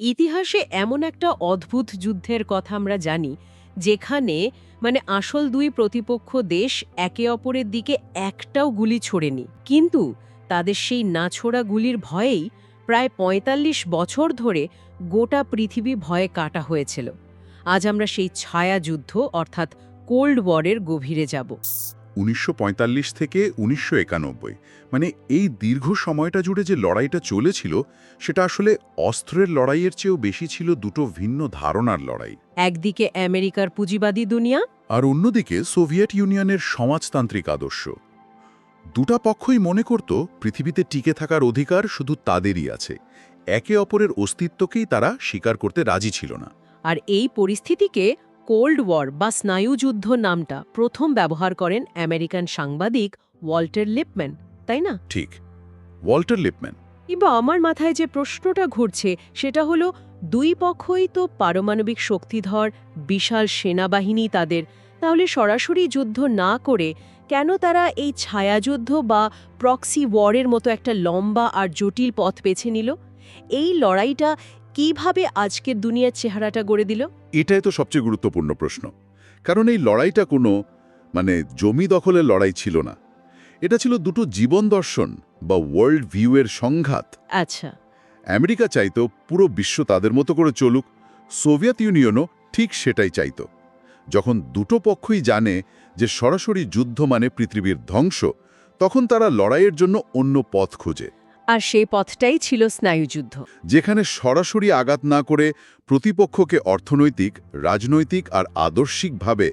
ইতিহাসে এমন একটা অদ্ভুত যুদ্ধের কথা আমরা জানি যেখানে আসল দুই প্রতিপক্ষ দেশ একে অপরের দিকে একটাও গুলি ছোড়েনি, কিন্তু তাদের সেই না ছোড়া গুলির ভয়েই প্রায় ৪৫ বছর ধরে গোটা পৃথিবী ভয়ে কাটা হয়েছিল। আজ আমরা সেই ছায়া যুদ্ধ অর্থাৎ কোল্ড ওয়ারের গভীরে যাব। ১৯৪৫ থেকে ১৯৯১ এই দীর্ঘ সময়টা জুড়ে যে লড়াইটা চলেছিল সেটা আসলে অস্ত্রের লড়াইয়ের চেয়েও বেশি ছিল দুটো ভিন্ন ধারণার লড়াই। একদিকে আমেরিকার পুঁজিবাদী দুনিয়া, আর অন্যদিকে সোভিয়েত ইউনিয়নের সমাজতান্ত্রিক আদর্শ। দুটা পক্ষই মনে করত পৃথিবীতে টিকে থাকার অধিকার শুধু তাদেরই আছে, একে অপরের অস্তিত্বকেই তারা স্বীকার করতে রাজি ছিল না। আর এই পরিস্থিতিকে কোল্ড ওয়ার বা স্নায়ুযুদ্ধ নামটা প্রথম ব্যবহার করেন আমেরিকান সাংবাদিক ওয়াল্টার লিপম্যান, তাই না? ঠিক, ওয়াল্টার লিপম্যান। এবার আমার মাথায় যে প্রশ্নটা ঘুরছে সেটা হলো, দুই পক্ষই তো পারমাণবিক শক্তিধর, বিশাল সেনাবাহিনী তাদের, তাহলে সরাসরি যুদ্ধ না করে কেন তারা এই ছায়াযুদ্ধ বা প্রক্সি ওয়ারের মতো একটা লম্বা আর জটিল পথ বেছে নিল? এই লড়াইটা কিভাবে আজকের দুনিয়ার চেহারাটা গড়ে দিল? এটাই তো সবচেয়ে গুরুত্বপূর্ণ প্রশ্ন, কারণ এই লড়াইটা কোনো জমি দখলের লড়াই ছিল না। এটা ছিল দুটো জীবন দর্শন বা ওয়ার্ল্ড ভিউয়ের সংঘাত। আচ্ছা। আমেরিকা চাইতো পুরো বিশ্ব তাদের মতো করে চলুক, সোভিয়েত ইউনিয়নও ঠিক সেটাই চাইতো। যখন দুটো পক্ষই জানে যে সরাসরি যুদ্ধ মানে পৃথিবীর ধ্বংস, তখন তারা লড়াইয়ের জন্য অন্য পথ খোঁজে। আর সেই পথটাই ছিল স্নায়ুযুদ্ধ, যেখানে সরাসরি আঘাত না করে প্রতিপক্ষকে অর্থনৈতিক, রাজনৈতিক আর আদর্শিকভাবে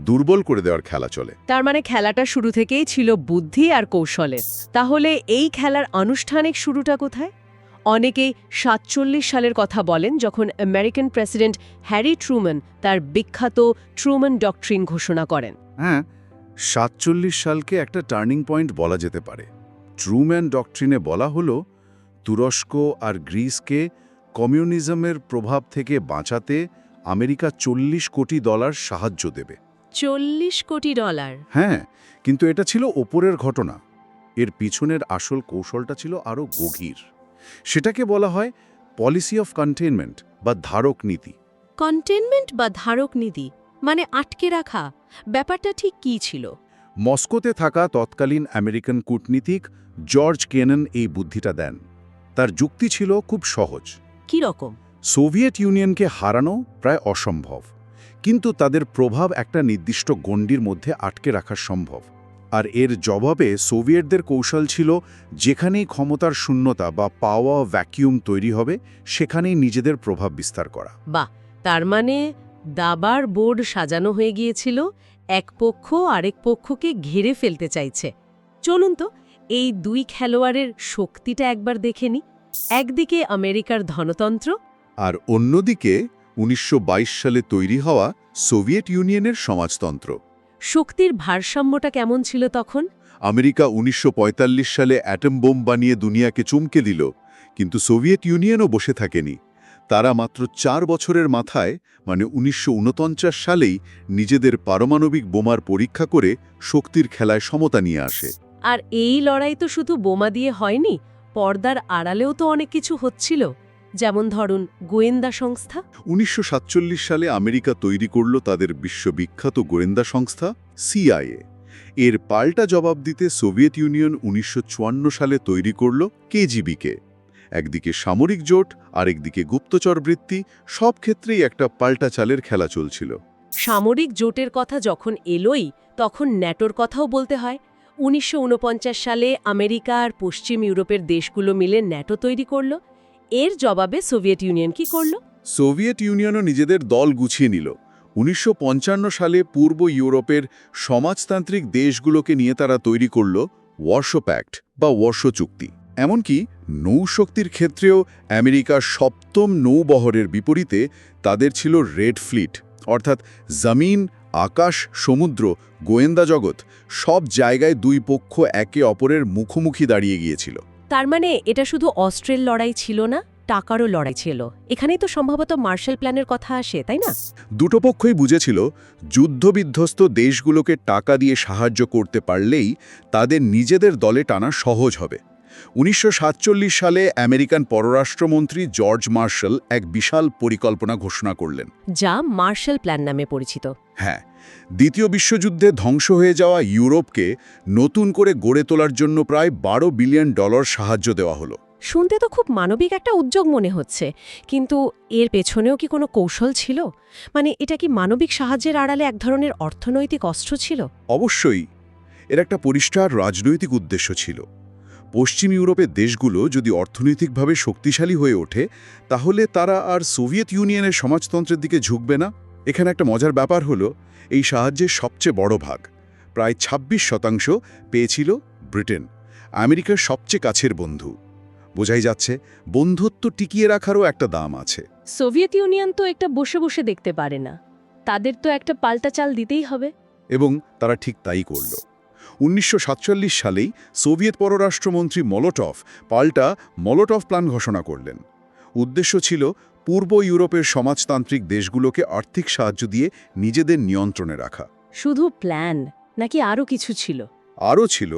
দুর্বল করে দেওয়ার খেলা চলে। তার মানে খেলাটা শুরু থেকেই ছিল বুদ্ধি আর কৌশলের। তাহলে এই খেলার আনুষ্ঠানিক শুরুটা কোথায়? অনেকেই ৪৭ সালের কথা বলেন, যখন আমেরিকান প্রেসিডেন্ট হ্যারি ট্রুম্যান তার বিখ্যাত ট্রুম্যান ডক্ট্রিন ঘোষণা করেন। হ্যাঁ, ৪৭ সালকে একটা টার্নিং পয়েন্ট বলা যেতে পারে। ট্রুম্যান ডক্ট্রিনে বলা হলো, তুরস্ক আর গ্রিসকে কমিউনিজমের প্রভাব থেকে বাঁচাতে আমেরিকা $৪০ কোটি সাহায্য দেবে। $৪০ কোটি? হ্যাঁ, কিন্তু এটা ছিল ওপরের ঘটনা। এর পিছনের আসল কৌশলটা ছিল আরও গভীর। সেটাকে বলা হয় পলিসি অফ কন্টেইনমেন্ট বা ধারক নীতি। কন্টেইনমেন্ট বা ধারক নীতি মানে আটকে রাখা, ব্যাপারটা ঠিক কী ছিল? মস্কোতে থাকা তৎকালীন আমেরিকান কূটনীতিক জর্জ কেনন এই বুদ্ধিটা দেন। তার যুক্তি ছিল খুব সহজ। কি রকম? সোভিয়েত ইউনিয়নকে হারানো প্রায় অসম্ভব, কিন্তু তাদের প্রভাব একটা নির্দিষ্ট গণ্ডির মধ্যে আটকে রাখা সম্ভব। আর এর জবাবে সোভিয়েতদের কৌশল ছিল, যেখানেই ক্ষমতার শূন্যতা বা পাওয়া ভ্যাকিউম তৈরি হবে সেখানেই নিজেদের প্রভাব বিস্তার করা। বাহ, তার মানে দাবার বোর্ড সাজানো হয়ে গিয়েছিল, এক পক্ষ আরেক পক্ষকে ঘিরে ফেলতে চাইছে। চলুন তো এই দুই খেলোয়াড়ের শক্তিটা একবার দেখে নি। একদিকে আমেরিকার ধনতন্ত্র, আর অন্যদিকে ১৯২২ সালে তৈরি হওয়া সোভিয়েত ইউনিয়নের সমাজতন্ত্র। শক্তির ভারসাম্যটা কেমন ছিল তখন? আমেরিকা ১৯৪৫ সালে অ্যাটম বোম বানিয়ে দুনিয়াকে চমকে দিল, কিন্তু সোভিয়েত ইউনিয়নও বসে থাকেনি। তারা মাত্র ৪ বছরের মাথায় ১৯৪৯ সালেই নিজেদের পারমাণবিক বোমার পরীক্ষা করে শক্তির খেলায় সমতা নিয়ে আসে। আর এই লড়াই তো শুধু বোমা দিয়ে হয়নি, পর্দার আড়ালেও তো অনেক কিছু হচ্ছিল। যেমন ধরুন গোয়েন্দা সংস্থা। ১৯৪৭ সালে আমেরিকা তৈরি করল তাদের বিশ্ববিখ্যাত গোয়েন্দা সংস্থা সিআইএ। এর পাল্টা জবাব দিতে সোভিয়েত ইউনিয়ন ১৯৫৪ সালে তৈরি করল কেজিবিকে। একদিকে সামরিক জোট, আরেকদিকে গুপ্তচর বৃত্তি, সব ক্ষেত্রেই একটা পাল্টা চালের খেলা চলছিল। সামরিক জোটের কথা যখন এলোই, তখন ন্যাটোর কথাও বলতে হয়। ১৯৪৯ সালে আমেরিকা আর পশ্চিম ইউরোপের দেশগুলো মিলে ন্যাটো তৈরি করল। এর জবাবে সোভিয়েত ইউনিয়ন কি করল? সোভিয়েত ইউনিয়নও নিজেদের দল গুছিয়ে নিল। ১৯৫৫ সালে পূর্ব ইউরোপের সমাজতান্ত্রিক দেশগুলোকে নিয়ে তারা তৈরি করল ওয়ারশো প্যাক্ট বা ওয়ারশো চুক্তি। এমনকি নৌশক্তির ক্ষেত্রেও আমেরিকার সপ্তম নৌবহরের বিপরীতে তাদের ছিল রেড ফ্লিট, অর্থাৎ জমিন, আকাশ, সমুদ্র, গোয়েন্দা জগৎ, সব জায়গায় দুই পক্ষ একে অপরের মুখোমুখি দাঁড়িয়ে গিয়েছিল। তার মানে এটা শুধু অস্ত্রের লড়াই ছিল না, টাকারও লড়াই ছিল। এখানেই তো সম্ভবত মার্শাল প্ল্যানের কথা আসে, তাই না? দুটো পক্ষই বুঝেছিল যুদ্ধবিধ্বস্ত দেশগুলোকে টাকা দিয়ে সাহায্য করতে পারলেই তাদের নিজেদের দলে টানা সহজ হবে। 1947 সালে আমেরিকান পররাষ্ট্রমন্ত্রী জর্জ মার্শাল এক বিশাল পরিকল্পনা ঘোষণা করলেন। যা মার্শাল প্ল্যান নামে পরিচিত। হ্যাঁ, দ্বিতীয় বিশ্বযুদ্ধে ধ্বংস হয়ে যাওয়া ইউরোপকে নতুন করে গড়ে তোলার জন্য প্রায় $12 বিলিয়ন সাহায্য দেওয়া হলো। শুনতে তো খুব মানবিক একটা উদ্যোগ মনে হচ্ছে, কিন্তু এর পেছনেও কি কোনো কৌশল ছিল? মানে এটা কি মানবিক সাহায্যের আড়ালে এক ধরনের অর্থনৈতিক অস্ত্র ছিল? অবশ্যই এর একটা পরিষ্কার রাজনৈতিক উদ্দেশ্য ছিল। পশ্চিম ইউরোপের দেশগুলো যদি অর্থনৈতিকভাবে শক্তিশালী হয়ে ওঠে, তাহলে তারা আর সোভিয়েত ইউনিয়নের সমাজতন্ত্রের দিকে ঝুঁকবে না। এখানে একটা মজার ব্যাপার হলো, এই সাহায্যের সবচেয়ে বড় ভাগ, প্রায় 26% পেয়েছিল ব্রিটেন, আমেরিকার সবচেয়ে কাছের বন্ধু। বোঝাই যাচ্ছে বন্ধুত্ব টিকিয়ে রাখারও একটা দাম আছে। সোভিয়েত ইউনিয়ন তো একটা বসে বসে দেখতে পারে না, তাদের তো একটা পাল্টা চাল দিতেই হবে। এবং তারা ঠিক তাই করল। 1947 সালেই সোভিয়েত পররাষ্ট্রমন্ত্রী মলোটভ পাল্টা মলোটভ প্ল্যান ঘোষণা করলেন। উদ্দেশ্য ছিল পূর্ব ইউরোপের সমাজতান্ত্রিক দেশগুলোকে আর্থিক সাহায্য দিয়ে নিজেদের নিয়ন্ত্রণে রাখা। শুধু প্ল্যান নাকি আরও কিছু ছিল? আরও ছিল,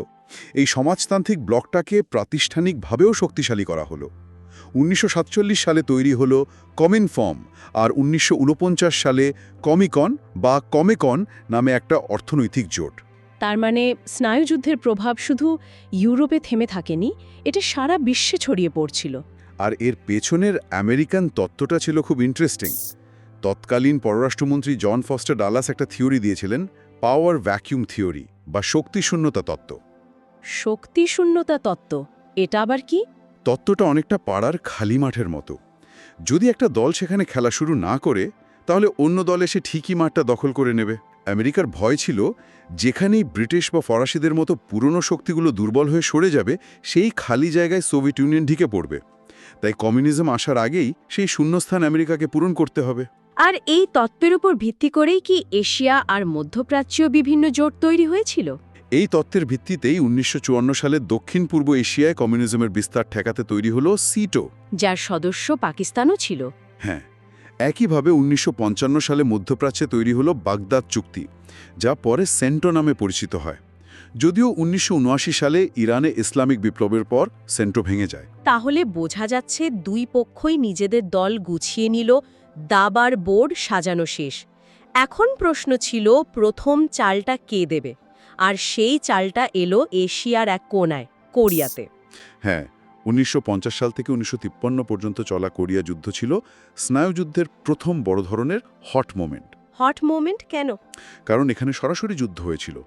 এই সমাজতান্ত্রিক ব্লকটাকে প্রাতিষ্ঠানিকভাবেও শক্তিশালী করা হলো। 1947 সালে তৈরি হলো কমিনফর্ম, আর 1949 সালে কমিকন বা কমেকন নামে একটা অর্থনৈতিক জোট। তার মানে স্নায়ুযুদ্ধের প্রভাব শুধু ইউরোপে থেমে থাকেনি, এটা সারা বিশ্বে ছড়িয়ে পড়ছিল। আর এর পেছনের আমেরিকান তত্ত্বটা ছিল খুব ইন্টারেস্টিং। তৎকালীন পররাষ্ট্রমন্ত্রী জন ফস্টার ডালাস একটা থিওরি দিয়েছিলেন, পাওয়ার ভ্যাকিউম থিওরি বা শক্তিশূন্যতা তত্ত্ব। শক্তিশূন্যতা তত্ত্ব, এটা আবার কি? তত্ত্বটা অনেকটা পাড়ার খালি মাঠের মতো। যদি একটা দল সেখানে খেলা শুরু না করে, তাহলে অন্য দল এসে ঠিকই মাঠটা দখল করে নেবে। আমেরিকার ভয় ছিল, যেখানেই ব্রিটিশ বা ফরাসিদের মতো পুরনো শক্তিগুলো দুর্বল হয়ে সরে যাবে, সেই খালি জায়গায় সোভিয়েত ইউনিয়ন ঢুকে পড়বে। তাই কমিউনিজম আসার আগেই সেই শূন্যস্থান আমেরিকাকে পূরণ করতে হবে। আর এই তত্ত্বের উপর ভিত্তি করেই কি এশিয়া আর মধ্যপ্রাচ্যীয় বিভিন্ন জোট তৈরি হয়েছিল? এই তত্ত্বের ভিত্তিতেই 1954 সালে দক্ষিণ পূর্ব এশিয়ায় কমিউনিজমের বিস্তার ঠেকাতে তৈরি হলো সিটো, যার সদস্য পাকিস্তানও ছিল। হ্যাঁ, একইভাবে 1955 সালে মধ্যপ্রাচ্যে তৈরি হলো বাগদাদ চুক্তি, যা পরে সেন্টো নামে পরিচিত হয়। যদিও 1979 সালে ইরানে ইসলামিক বিপ্লবের পর সেন্টো ভেঙে যায়। তাহলে বোঝা যাচ্ছে দুই পক্ষই নিজেদের দল গুছিয়ে নিল, দাবার বোর্ড সাজানো শেষ। এখন প্রশ্ন ছিল, প্রথম চালটা কে দেবে? আর সেই চালটা এলো এশিয়ার এক কোণায়, কোরিয়াতে। হ্যাঁ, 1950 সাল থেকে 1953 পর্যন্ত চলা কোরিয়া যুদ্ধ ছিল স্নায়ুযুদ্ধের প্রথম বড় ধরনের হট মোমেন্ট। হট মোমেন্ট কেন? কারণ এখানে সরাসরি যুদ্ধ হয়েছিল।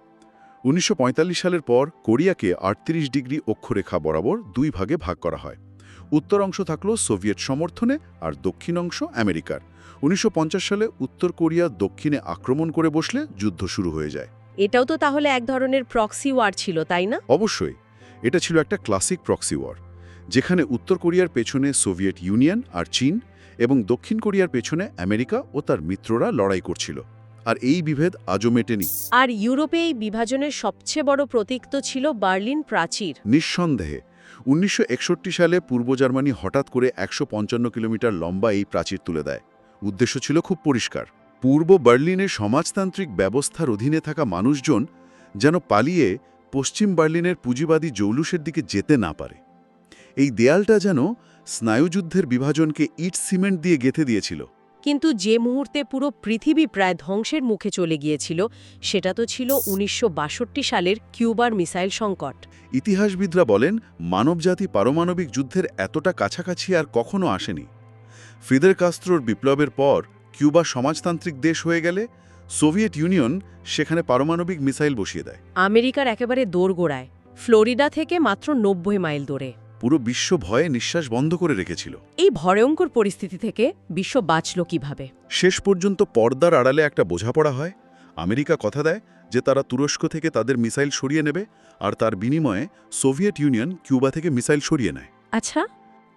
1945 সালের পর কোরিয়াকে 38 ডিগ্রি অক্ষরেখা বরাবর দুই ভাগে ভাগ করা হয়। উত্তর অংশ থাকলো সোভিয়েত সমর্থনে আর দক্ষিণ অংশ আমেরিকার। 1950 সালে উত্তর কোরিয়া দক্ষিণে আক্রমণ করে বসলে যুদ্ধ শুরু হয়ে যায়। এটাও তো তাহলে এক ধরনের প্রক্সি ওয়ার ছিল, তাই না? অবশ্যই, এটা ছিল একটা ক্লাসিক প্রক্সি ওয়ার, যেখানে উত্তর কোরিয়ার পেছনে সোভিয়েত ইউনিয়ন আর চীন এবং দক্ষিণ কোরিয়ার পেছনে আমেরিকা ও তার মিত্ররা লড়াই করছিল। আর এই বিভেদ আজও মেটেনি। আর ইউরোপে এই বিভাজনের সবচেয়ে বড় প্রতীক তো ছিল বার্লিন প্রাচীর। নিঃসন্দেহে 1961 সালে পূর্ব জার্মানি হঠাৎ করে 155 কিলোমিটার লম্বা এই প্রাচীর তুলে দেয়। উদ্দেশ্য ছিল খুব পরিষ্কার, পূর্ব বার্লিনের সমাজতান্ত্রিক ব্যবস্থার অধীনে থাকা মানুষজন যেন পালিয়ে পশ্চিম বার্লিনের পুঁজিবাদী জৌলুসের দিকে যেতে না পারে। এই দেয়ালটা যেন স্নায়ুযুদ্ধের বিভাজনকে ইট সিমেন্ট দিয়ে গেঁথে দিয়েছিল। কিন্তু যে মুহূর্তে পুরো পৃথিবী প্রায় ধ্বংসের মুখে চলে গিয়েছিল, সেটা তো ছিল 1962 সালের কিউবার মিসাইল সংকট। ইতিহাসবিদরা বলেন, মানবজাতি পারমাণবিক যুদ্ধের এতটা কাছাকাছি আর কখনো আসেনি। ফিদেল কাস্ত্রোর বিপ্লবের পর কিউবা সমাজতান্ত্রিক দেশ হয়ে গেলে সোভিয়েত ইউনিয়ন সেখানে পারমাণবিক মিসাইল বসিয়ে দেয়। আমেরিকার একেবারে দোরগোড়ায়, ফ্লোরিডা থেকে মাত্র 90 মাইল দূরে। পুরো বিশ্ব ভয়ে নিঃশ্বাস বন্ধ করে রেখেছিল। এই ভয়ঙ্কর পরিস্থিতি থেকে বিশ্ব বাঁচল কিভাবে? শেষ পর্যন্ত পর্দার আড়ালে একটা বোঝাপড়া হয়। আমেরিকা কথা দেয় যে তারা তুরস্ক থেকে তাদের মিসাইল সরিয়ে নেবে, আর তার বিনিময়ে সোভিয়েত ইউনিয়ন কিউবা থেকে মিসাইল সরিয়ে নেয়। আচ্ছা,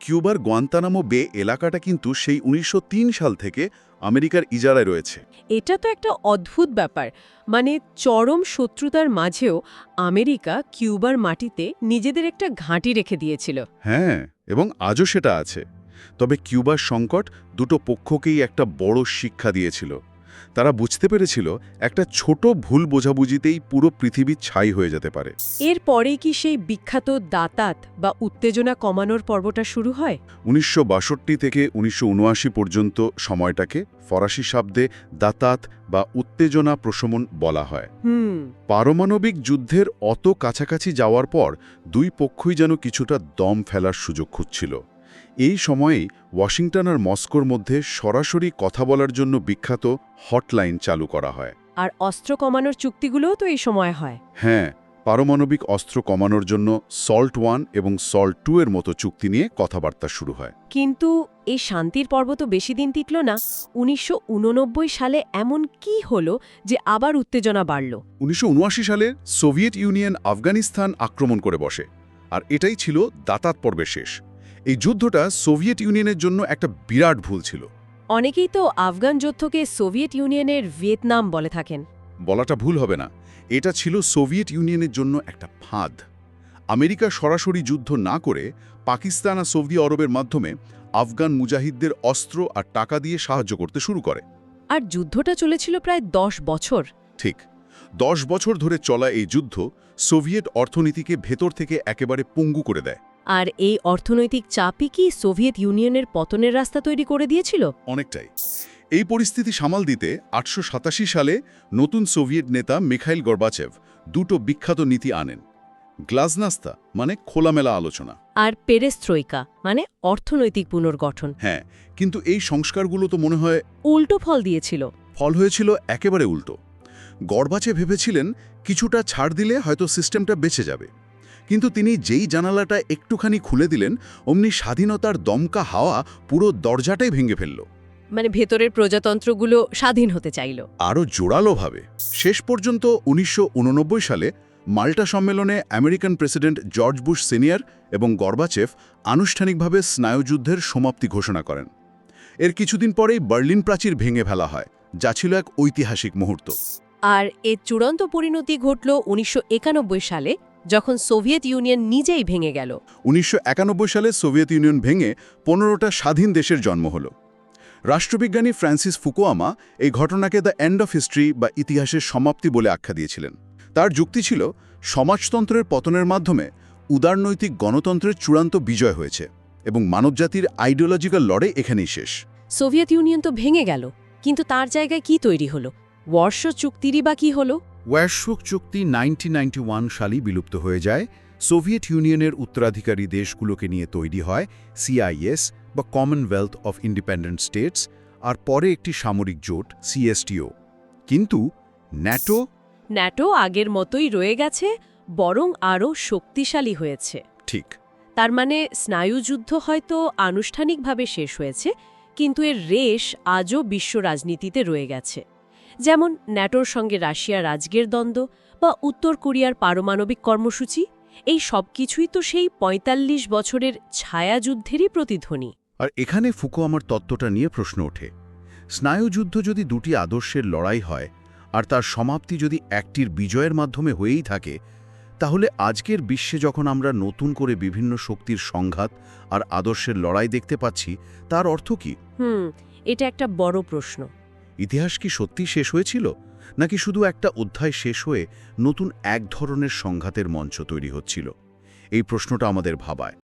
কিউবার গুয়ান্তানামো বে এলাকাটা কিন্তু সেই 1903 সাল থেকে আমেরিকার ইজারায় রয়েছে। এটা তো একটা অদ্ভুত ব্যাপার। মানে চরম শত্রুতার মাঝেও আমেরিকা কিউবার মাটিতে নিজেদের একটা ঘাঁটি রেখে দিয়েছিল। হ্যাঁ, এবং আজও সেটা আছে। তবে কিউবার সংকট দুটো পক্ষকেই একটা বড় শিক্ষা দিয়েছিল। তারা বুঝতে পেরেছিল একটা ছোট ভুল বোঝাবুঝিতেই পুরো পৃথিবী ছাই হয়ে যেতে পারে। এরপরে কি সেই বিখ্যাত দাতাত বা উত্তেজনা কমানোর পর্বটা শুরু হয়? 1962 থেকে 1979 পর্যন্ত সময়টাকে ফরাসি শব্দে দাতাত বা উত্তেজনা প্রশমন বলা হয়। পারমাণবিক যুদ্ধের অত কাছাকাছি যাওয়ার পর দুই পক্ষই যেন কিছুটা দম ফেলার সুযোগ খুঁজছিল। এই সময়েই ওয়াশিংটন আর মস্কোর মধ্যে সরাসরি কথা বলার জন্য বিখ্যাত হটলাইন চালু করা হয়। আর অস্ত্র কমানোর চুক্তিগুলোও তো এই সময় হয়। হ্যাঁ, পারমাণবিক অস্ত্র কমানোর জন্য সল্ট 1 এবং সল্ট 2 এর মতো চুক্তি নিয়ে কথাবার্তা শুরু হয়। কিন্তু এই শান্তির পর্ব তো বেশি দিন টিকল না। 1989 সালে এমন কি হলো যে আবার উত্তেজনা বাড়ল? 1979 সালে সোভিয়েত ইউনিয়ন আফগানিস্তান আক্রমণ করে বসে, আর এটাই ছিল দাতাত পর্বের শেষ। এই যুদ্ধটা সোভিয়েত ইউনিয়নের জন্য একটা বিরাট ভুল ছিল। অনেকেই তো আফগান যুদ্ধকে সোভিয়েত ইউনিয়নের ভিয়েতনাম বলে থাকেন। বলাটা ভুল হবে না, এটা ছিল সোভিয়েত ইউনিয়নের জন্য একটা ফাঁদ। আমেরিকা সরাসরি যুদ্ধ না করে পাকিস্তান আর সৌদি আরবের মাধ্যমে আফগান মুজাহিদদের অস্ত্র আর টাকা দিয়ে সাহায্য করতে শুরু করে। আর যুদ্ধটা চলেছিল প্রায় 10 বছর। ঠিক 10 বছর ধরে চলা এই যুদ্ধ সোভিয়েত অর্থনীতিকে ভেতর থেকে একেবারে পঙ্গু করে দেয়। আর এই অর্থনৈতিক চাপই কি সোভিয়েত ইউনিয়নের পতনের রাস্তা তৈরি করে দিয়েছিল? অনেকটাই। এই পরিস্থিতি সামাল দিতে 1887 সালে নতুন সোভিয়েত নেতা মিখাইল গর্বাচেভ দুটো বিখ্যাত নীতি আনেন। গ্লাজনাস্তা মানে খোলামেলা আলোচনা, আর পেরেস্ত্রয়িকা মানে অর্থনৈতিক পুনর্গঠন। হ্যাঁ, কিন্তু এই সংস্কারগুলো তো মনে হয় উল্টো ফল দিয়েছিল। ফল হয়েছিল একেবারে উল্টো। গর্বাচেভ ভেবেছিলেন কিছুটা ছাড় দিলে হয়তো সিস্টেমটা বেঁচে যাবে, কিন্তু তিনি যেই জানালাটা একটুখানি খুলে দিলেন অমনি স্বাধীনতার দমকা হাওয়া পুরো দরজাটাই ভেঙে ফেলল। মানে ভেতরের প্রজাতন্ত্রগুলো স্বাধীন হতে চাইল আরও জোরালোভাবে। শেষ পর্যন্ত 1989 সালে মাল্টা সম্মেলনে American president George Bush senior এবং গর্বাচেভ আনুষ্ঠানিকভাবে স্নায়ুযুদ্ধের সমাপ্তি ঘোষণা করেন। এর কিছুদিন পরেই বার্লিন প্রাচীর ভেঙে ফেলা হয়, যা ছিল এক ঐতিহাসিক মুহূর্ত। আর এর চূড়ান্ত পরিণতি ঘটল 1991 সালে, যখন সোভিয়েত ইউনিয়ন নিজেই ভেঙে গেল। 1991 সালে সোভিয়েত ইউনিয়ন ভেঙে 15টা স্বাধীন দেশের জন্ম হল। রাষ্ট্রবিজ্ঞানী ফ্রান্সিস ফুকুয়ামা এই ঘটনাকে দ্য এন্ড অফ হিস্ট্রি বা ইতিহাসের সমাপ্তি বলে আখ্যা দিয়েছিলেন। তার যুক্তি ছিল সমাজতন্ত্রের পতনের মাধ্যমে উদারনৈতিক গণতন্ত্রের চূড়ান্ত বিজয় হয়েছে এবং মানবজাতির আইডিওলজিক্যাল লড়াই এখানেই শেষ। সোভিয়েত ইউনিয়ন তো ভেঙে গেল, কিন্তু তার জায়গায় কি তৈরি হলো? ওয়ারশো চুক্তিরই বা কি হলো? ওয়ারশো চুক্তি 1991 সালেই বিলুপ্ত হয়ে যায়। সোভিয়েত ইউনিয়নের উত্তরাধিকারী দেশগুলোকে নিয়ে তৈরি হয় সিআইএস বা কমনওয়েলথ অফ ইন্ডিপেন্ডেন্ট স্টেটস, আর পরে একটি সামরিক জোট সিএসটিও। কিন্তু ন্যাটো আগের মতোই রয়ে গেছে, বরং আরও শক্তিশালী হয়েছে। ঠিক। তার মানে স্নায়ুযুদ্ধ হয়তো আনুষ্ঠানিকভাবে শেষ হয়েছে, কিন্তু এর রেশ আজও বিশ্ব রাজনীতিতে রয়ে গেছে। যেমন ন্যাটোর সঙ্গে রাশিয়ার আজকের দ্বন্দ্ব বা উত্তর কোরিয়ার পারমাণবিক কর্মসূচি, এই সব কিছুই তো সেই ৪৫ বছরের ছায়াযুদ্ধেরই প্রতিধ্বনি। আর এখানে ফুকুয়ামার তত্ত্বটা নিয়ে প্রশ্ন ওঠে, স্নায়ুযুদ্ধ যদি দুটি আদর্শের লড়াই হয় আর তার সমাপ্তি যদি একটির বিজয়ের মাধ্যমে হয়েই থাকে, তাহলে আজকের বিশ্বে যখন আমরা নতুন করে বিভিন্ন শক্তির সংঘাত আর আদর্শের লড়াই দেখতে পাচ্ছি, তার অর্থ কি? এটা একটা বড় প্রশ্ন। ইতিহাস কি সত্যি শেষ হয়েছিল, নাকি শুধু একটা অধ্যায় শেষ হয়ে নতুন এক ধরনের সংঘাতের মঞ্চ তৈরি হচ্ছিল? এই প্রশ্নটা আমাদের ভাবায়।